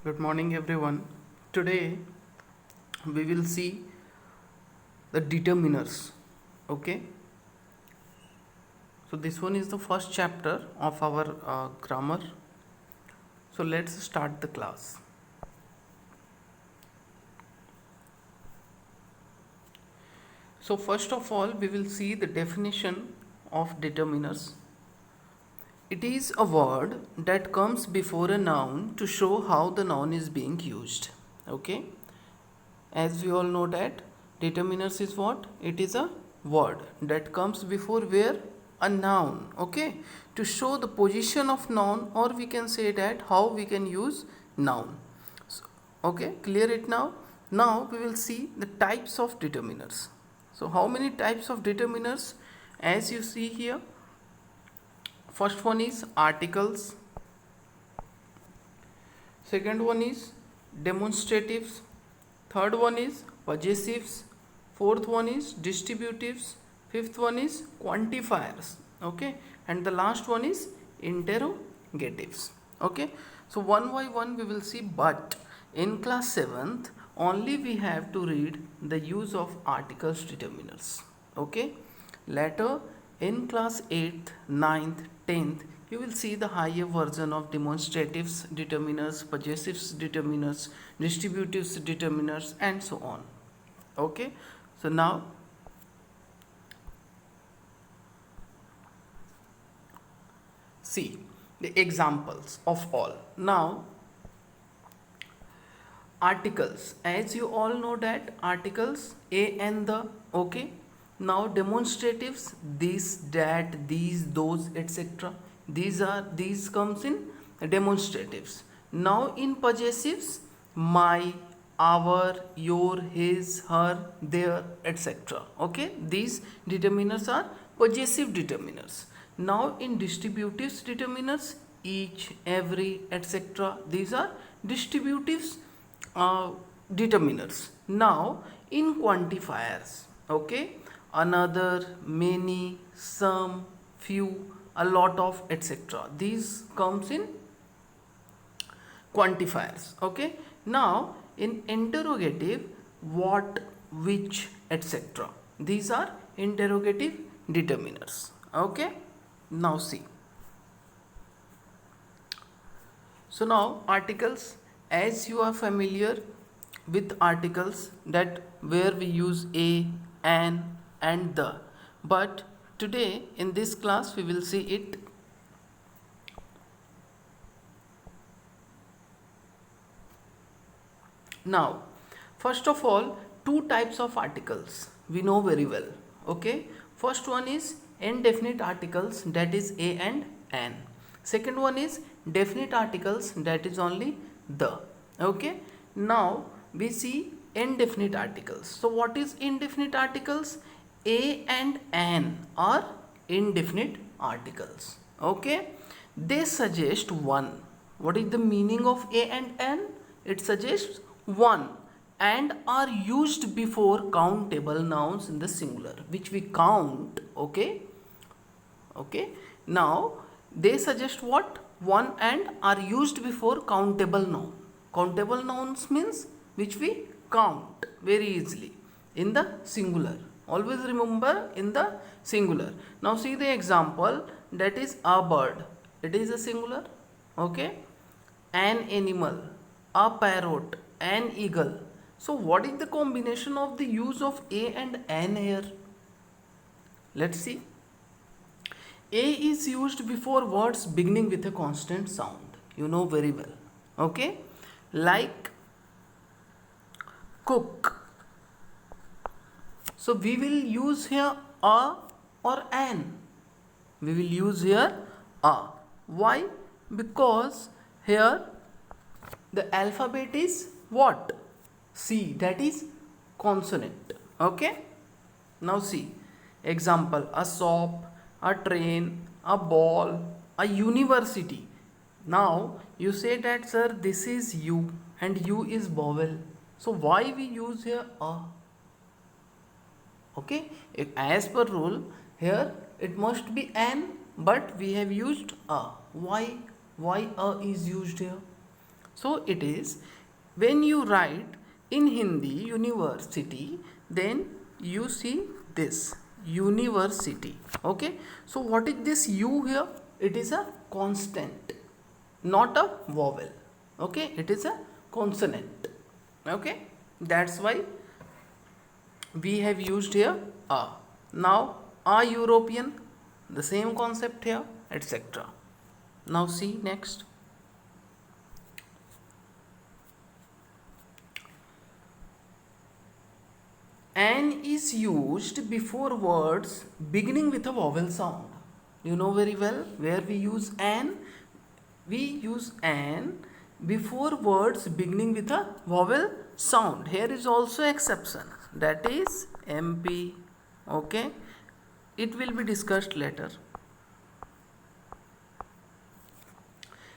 Good morning, everyone. Today we will see the determiners. Okay, so this one is the first chapter of our grammar. So let's start the class. So, first of all, we will see the definition of determiners. It is a word that comes before a noun to show how the noun is being used. Okay, as we all know that determiners is what? It is a word that comes before where? A noun. Okay, to show the position of noun, or we can say that how we can use noun. So, okay, clear it now. Now we will see the types of determiners. So how many types of determiners? As you see here, first one is articles, second one is demonstratives, third one is possessives, fourth one is distributives, fifth one is quantifiers. Okay, and the last one is interrogatives. Okay, so one by one we will see, but in class 7th only we have to read the use of articles determiners. Okay, later in class 8th, 9th, 10th you will see the higher version of demonstratives determiners, possessives determiners, distributives determiners, and so on. Okay, so now see the examples of all. Now articles, as you all know that articles a and the. Okay, now demonstratives, this, that, these, those, etc. These comes in demonstratives. Now in possessives, my, our, your, his, her, their, etc. Okay, these determiners are possessive determiners. Now in distributives determiners, each, every, etc. These are distributives determiners. Now in quantifiers, okay, another, many, some, few, a lot of, etc. These comes in quantifiers. Okay, now in interrogative, what, which, etc. These are interrogative determiners. Okay, now see. So now articles, as you are familiar with articles, that where we use a, an, and the, but today in this class we will see it. Now first of all, two types of articles we know very well. Okay, first one is indefinite articles, that is a and an. Second one is definite articles, that is only the. Okay, now we see indefinite articles. So what is indefinite articles? A and an are indefinite articles. Okay, they suggest one. What is the meaning of a and an? It suggests one, and are used before countable nouns in the singular, which we count. Okay, okay, now they suggest what? One and are used before countable noun. Countable nouns means which we count very easily in the singular. Always remember in the singular. Now see the example, that is a bird, it is a singular. Okay, an animal, a parrot, an eagle. So what is the combination of the use of a and an here? Let's see. A is used before words beginning with a consonant sound. You know very well. Okay, like cook. So we will use here a or an. We will use here a. Why? Because here the alphabet is what? C, that is consonant. Okay, now see example, a shop, a train, a ball, a university. Now you say that, sir, this is U and U is vowel, so why we use here a? Okay, if as per rule here it must be an, but we have used a. Why a is used here? So it is, when you write in Hindi university, then you see this university. Okay, so what is this U here? It is a constant, not a vowel. Okay, it is a consonant. Okay, that's why we have used here a. Now a European, the same concept here, etc. Now see next. An is used before words beginning with a vowel sound. You know very well where we use an. We use an before words beginning with a vowel sound. Here is also exception, that is MP. Okay, it will be discussed later.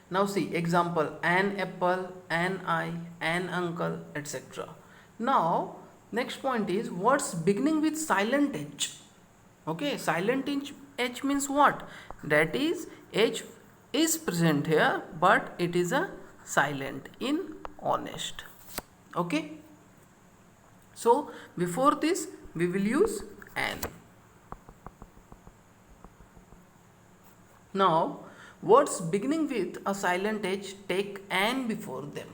Now see example, an apple, an eye, an uncle, etc. Now next point is words beginning with silent H. Okay, silent H means what? That is H is present here, but it is a silent in honest. Okay, so before this we will use an. Now words beginning with a silent H take an before them.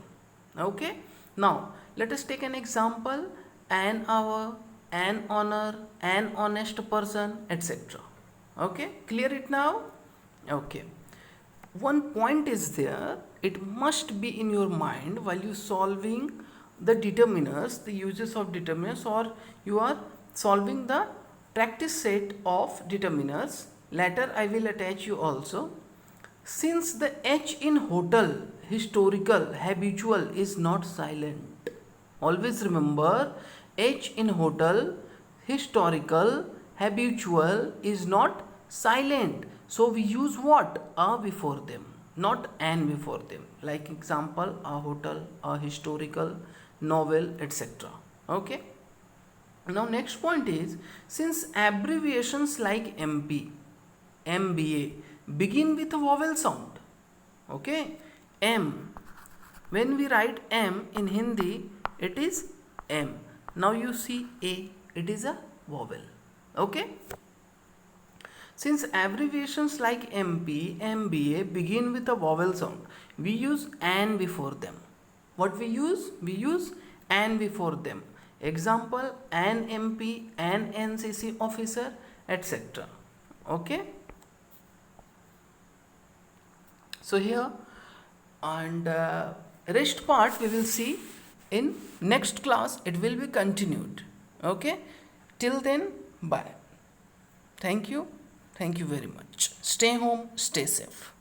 Okay, now let us take an example, an hour, an honor, an honest person, etc. Okay, clear it now? Okay, one point is there, it must be in your mind while you solving the determiners, the uses of determiners, or you are solving the practice set of determiners. Later I will attach you also. Since the H in hotel, historical, habitual is not silent. Always remember, H in hotel, historical, habitual is not silent. So we use what? A before them, not an before them. Like example, a hotel, a historical, novel, etc. Okay. Now next point is, since abbreviations like MP, MBA begin with a vowel sound. Okay, M, when we write M in Hindi, it is M. Now you see A, it is a vowel. Okay, since abbreviations like MP, MBA begin with a vowel sound, we use an before them. What we use? We use an before them. Example, an MP, an NCC officer, etc. Okay, so here, and rest part we will see in next class. It will be continued. Okay, till then, bye. Thank you very much. Stay home, stay safe.